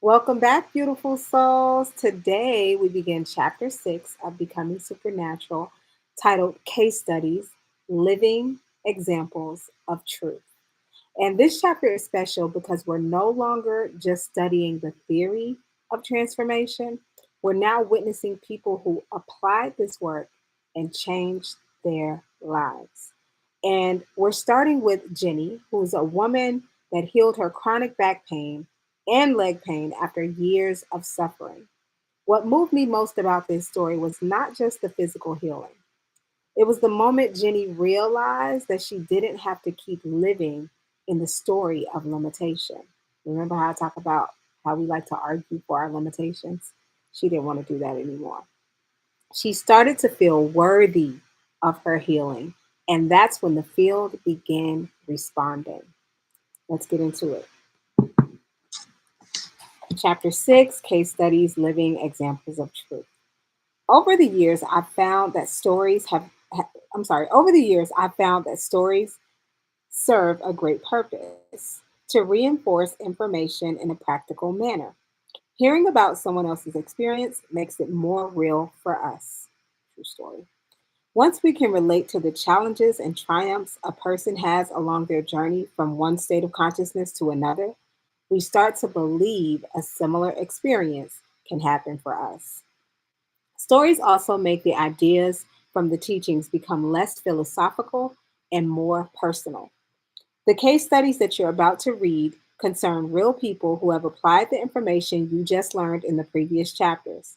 Welcome back, beautiful souls. Today we begin chapter 6 of Becoming Supernatural, titled Case Studies Living Examples of Truth. And this chapter is special because we're no longer just studying the theory of transformation, we're now witnessing people who applied this work and changed their lives. And we're starting with Ginny, who's a woman that healed her chronic back pain and leg pain after years of suffering. What moved me most about this story was not just the physical healing. It was the moment Jenny realized that she didn't have to keep living in the story of limitation. Remember how I talk about how we like to argue for our limitations? She didn't want to do that anymore. She started to feel worthy of her healing, and that's when the field began responding. Let's get into it. Chapter 6, Case Studies Living Examples of Truth. Over the years, I've found that stories have, I'm sorry, over the years, I've found that stories serve a great purpose to reinforce information in a practical manner. Hearing about someone else's experience makes it more real for us. True story. Once we can relate to the challenges and triumphs a person has along their journey from one state of consciousness to another, we start to believe a similar experience can happen for us. Stories also make the ideas from the teachings become less philosophical and more personal. The case studies that you're about to read concern real people who have applied the information you just learned in the previous chapters.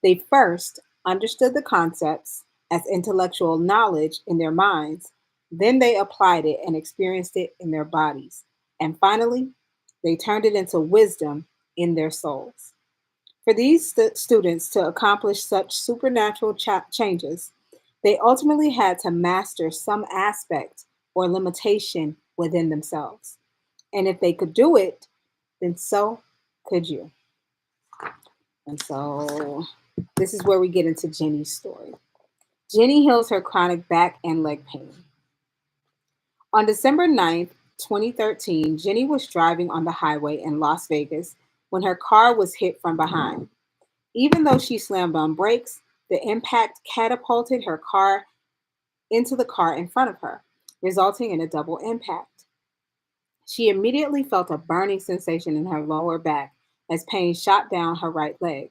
They first understood the concepts as intellectual knowledge in their minds, then they applied it and experienced it in their bodies. And finally, they turned it into wisdom in their souls. For these students to accomplish such supernatural changes, they ultimately had to master some aspect or limitation within themselves. And if they could do it, then so could you. And so this is where we get into Jenny's story. Jenny heals her chronic back and leg pain. On December 9th, 2013, Jenny was driving on the highway in Las Vegas when her car was hit from behind. Even though she slammed on brakes, the impact catapulted her car into the car in front of her, resulting in a double impact. She immediately felt a burning sensation in her lower back as pain shot down her right leg.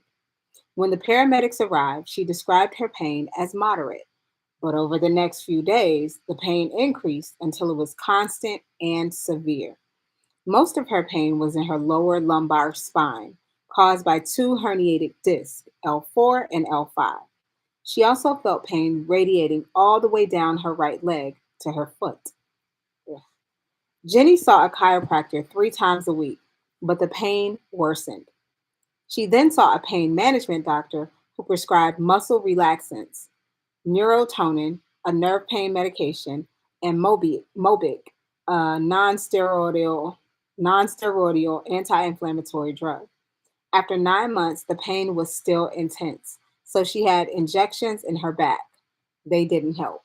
When the paramedics arrived, she described her pain as moderate, but over the next few days, the pain increased until it was constant and severe. Most of her pain was in her lower lumbar spine, caused by two herniated discs, L4 and L5. She also felt pain radiating all the way down her right leg to her foot. Ugh. Jenny saw a chiropractor 3 times a week, but the pain worsened. She then saw a pain management doctor who prescribed muscle relaxants, neurotonin, a nerve pain medication, and Mobic, a non-steroidal anti-inflammatory drug. After 9 months, the pain was still intense, so she had injections in her back. They didn't help.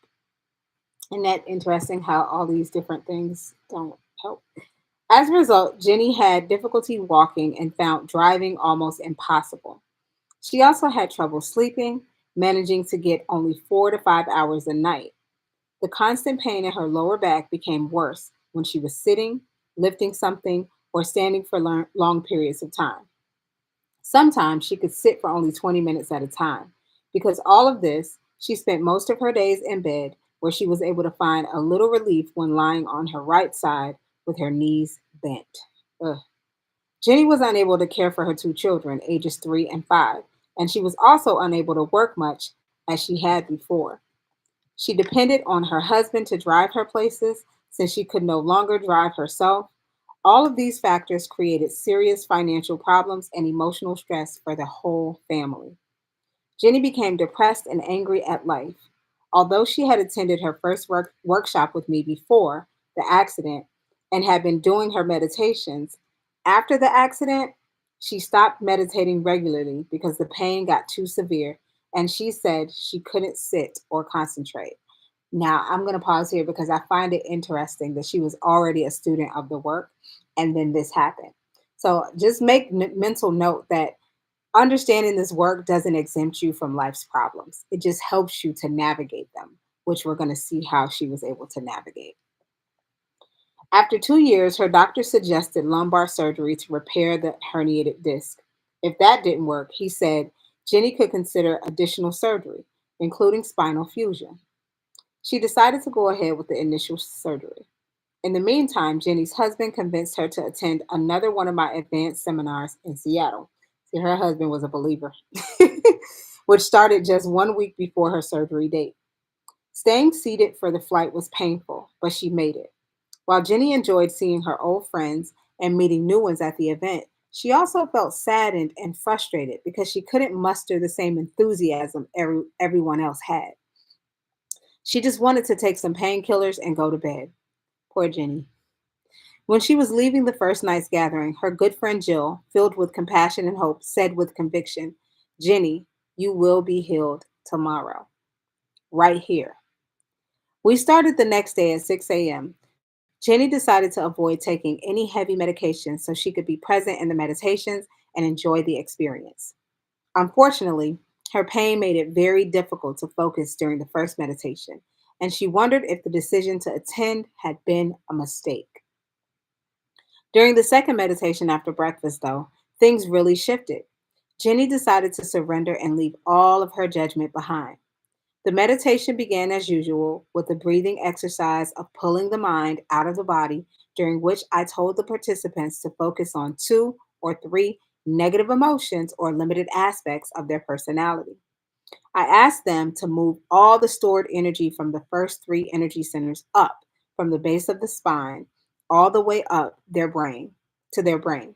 Isn't that interesting how all these different things don't help? As a result, Jenny had difficulty walking and found driving almost impossible. She also had trouble sleeping, managing to get only 4 to 5 hours a night. The constant pain in her lower back became worse when she was sitting, lifting something, or standing for long periods of time. Sometimes she could sit for only 20 minutes at a time. Because all of this, she spent most of her days in bed, where she was able to find a little relief when lying on her right side with her knees bent. Ugh. Jenny was unable to care for her two children, ages 3 and 5, and she was also unable to work much as she had before. She depended on her husband to drive her places since she could no longer drive herself. All of these factors created serious financial problems and emotional stress for the whole family. Jenny became depressed and angry at life. Although she had attended her first workshop with me before the accident and had been doing her meditations, after the accident, she stopped meditating regularly because the pain got too severe and she said she couldn't sit or concentrate. Now, I'm going to pause here because I find it interesting that she was already a student of the work and then this happened. So just make mental note that understanding this work doesn't exempt you from life's problems. It just helps you to navigate them, which we're going to see how she was able to navigate. After 2 years, her doctor suggested lumbar surgery to repair the herniated disc. If that didn't work, he said Jenny could consider additional surgery, including spinal fusion. She decided to go ahead with the initial surgery. In the meantime, Jenny's husband convinced her to attend another one of my advanced seminars in Seattle. See, her husband was a believer, which started just 1 week before her surgery date. Staying seated for the flight was painful, but she made it. While Jenny enjoyed seeing her old friends and meeting new ones at the event, she also felt saddened and frustrated because she couldn't muster the same enthusiasm everyone else had. She just wanted to take some painkillers and go to bed. Poor Jenny. When she was leaving the first night's gathering, her good friend Jill, filled with compassion and hope, said with conviction, Jenny, you will be healed tomorrow, right here. We started the next day at 6 a.m. Jenny decided to avoid taking any heavy medication so she could be present in the meditations and enjoy the experience. Unfortunately, her pain made it very difficult to focus during the first meditation, and she wondered if the decision to attend had been a mistake. During the second meditation after breakfast, though, things really shifted. Jenny decided to surrender and leave all of her judgment behind. The meditation began as usual with a breathing exercise of pulling the mind out of the body, during which I told the participants to focus on two or three negative emotions or limited aspects of their personality. I asked them to move all the stored energy from the first three energy centers up from the base of the spine all the way up their brain to their brain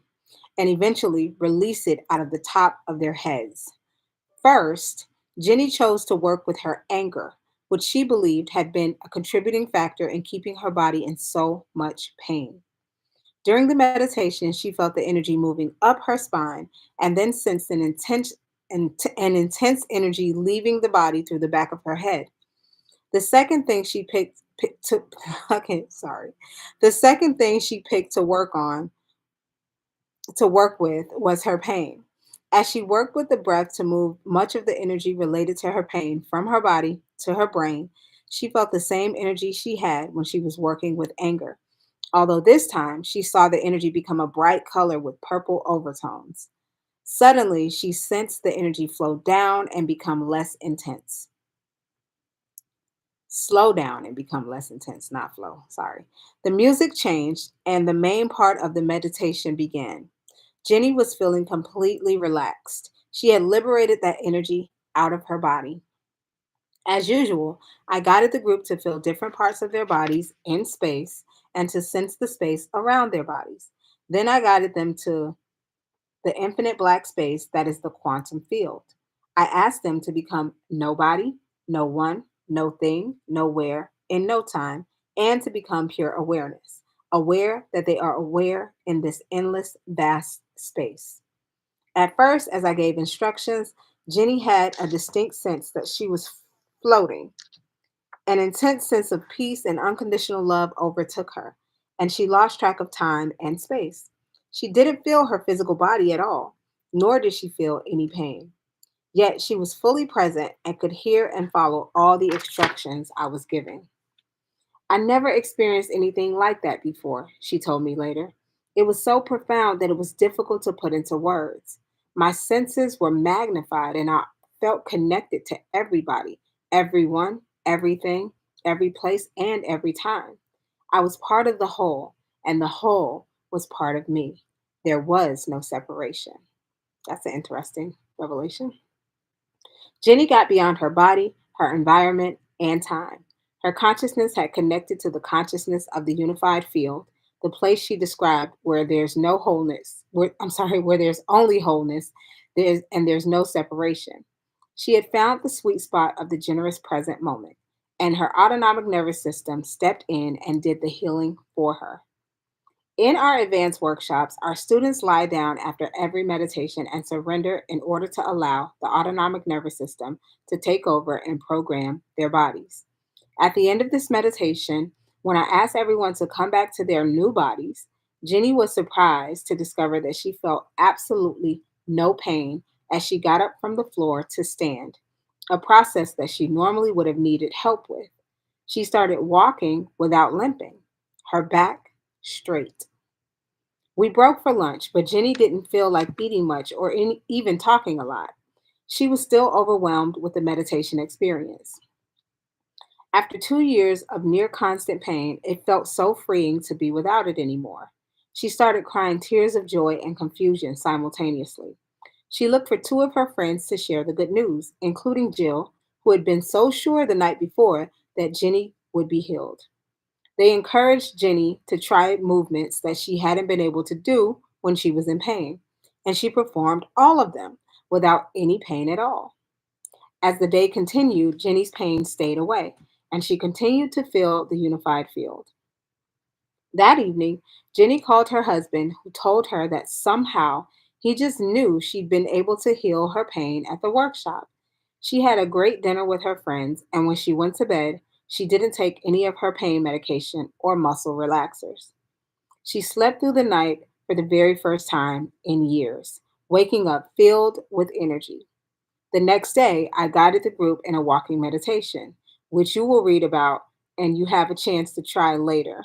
and eventually release it out of the top of their heads. First, Jenny chose to work with her anger, which she believed had been a contributing factor in keeping her body in so much pain. During the meditation, she felt the energy moving up her spine and then sensed an intense energy leaving the body through the back of her head. The second thing she picked to okay, sorry. The second thing she picked to work with was her pain. As she worked with the breath to move much of the energy related to her pain from her body to her brain, she felt the same energy she had when she was working with anger. Although this time she saw the energy become a bright color with purple overtones. Suddenly, she sensed the energy flow down and become less intense. Slow down and become less intense, not flow. Sorry. The music changed and the main part of the meditation began. Jenny was feeling completely relaxed. She had liberated that energy out of her body. As usual, I guided the group to feel different parts of their bodies in space and to sense the space around their bodies. Then I guided them to the infinite black space that is the quantum field. I asked them to become nobody, no one, no thing, nowhere, in no time, and to become pure awareness, aware that they are aware in this endless, vast space. At first, as I gave instructions, Jenny had a distinct sense that she was floating. An intense sense of peace and unconditional love overtook her, and she lost track of time and space. She didn't feel her physical body at all, nor did she feel any pain. Yet she was fully present and could hear and follow all the instructions I was giving. I never experienced anything like that before, she told me later. It was so profound that it was difficult to put into words. My senses were magnified and I felt connected to everybody, everyone, everything, every place, and every time. I was part of the whole, and the whole was part of me. There was no separation. That's an interesting revelation. Jenny got beyond her body, her environment, and time. Her consciousness had connected to the consciousness of the unified field, the place she described where there's no wholeness, where there's only wholeness, there's no separation. She had found the sweet spot of the generous present moment, and her autonomic nervous system stepped in and did the healing for her. In our advanced workshops, our students lie down after every meditation and surrender in order to allow the autonomic nervous system to take over and program their bodies. At the end of this meditation, when I ask everyone to come back to their new bodies, Jenny was surprised to discover that she felt absolutely no pain as she got up from the floor to stand, a process that she normally would have needed help with. She started walking without limping, her back straight. We broke for lunch, but Jenny didn't feel like eating much or even talking a lot. She was still overwhelmed with the meditation experience. After 2 years of near constant pain, it felt so freeing to be without it anymore. She started crying tears of joy and confusion simultaneously. She looked for two of her friends to share the good news, including Jill, who had been so sure the night before that Jenny would be healed. They encouraged Jenny to try movements that she hadn't been able to do when she was in pain, and she performed all of them without any pain at all. As the day continued, Jenny's pain stayed away, and she continued to feel the unified field. That evening, Jenny called her husband, who told her that somehow he just knew she'd been able to heal her pain at the workshop. She had a great dinner with her friends, and when she went to bed, she didn't take any of her pain medication or muscle relaxers. She slept through the night for the very first time in years, waking up filled with energy. The next day, I guided the group in a walking meditation, which you will read about and you have a chance to try later.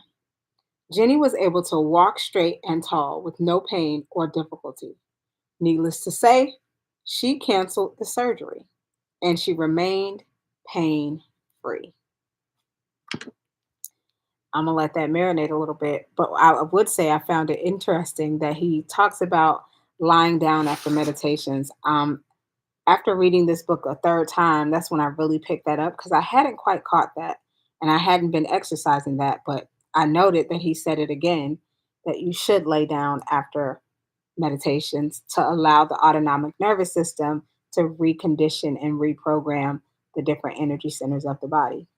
Jenny was able to walk straight and tall with no pain or difficulty. Needless to say, she canceled the surgery and she remained pain free. I'm gonna let that marinate a little bit, but I would say I found it interesting that he talks about lying down after meditations. After reading this book a third time, that's when I really picked that up because I hadn't quite caught that and I hadn't been exercising that. But I noted that he said it again that you should lay down after meditations to allow the autonomic nervous system to recondition and reprogram the different energy centers of the body.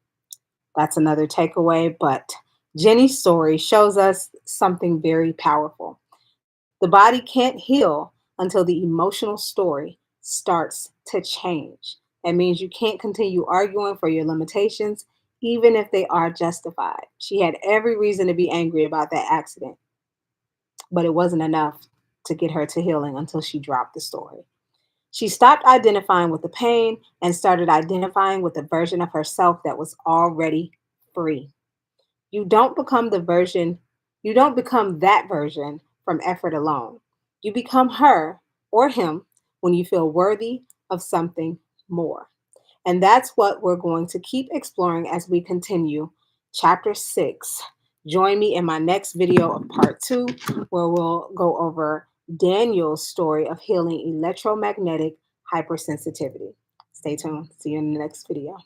That's another takeaway. But Jenny's story shows us something very powerful. The body can't heal until the emotional story starts to change. That means you can't continue arguing for your limitations, even if they are justified. She had every reason to be angry about that accident, but it wasn't enough to get her to healing until she dropped the story. She stopped identifying with the pain and started identifying with the version of herself that was already free. You don't become the version, you don't become that version from effort alone. You become her or him when you feel worthy of something more. And that's what we're going to keep exploring as we continue chapter 6. Join me in my next video of part 2, where we'll go over Daniel's story of healing electromagnetic hypersensitivity. Stay tuned. See you in the next video.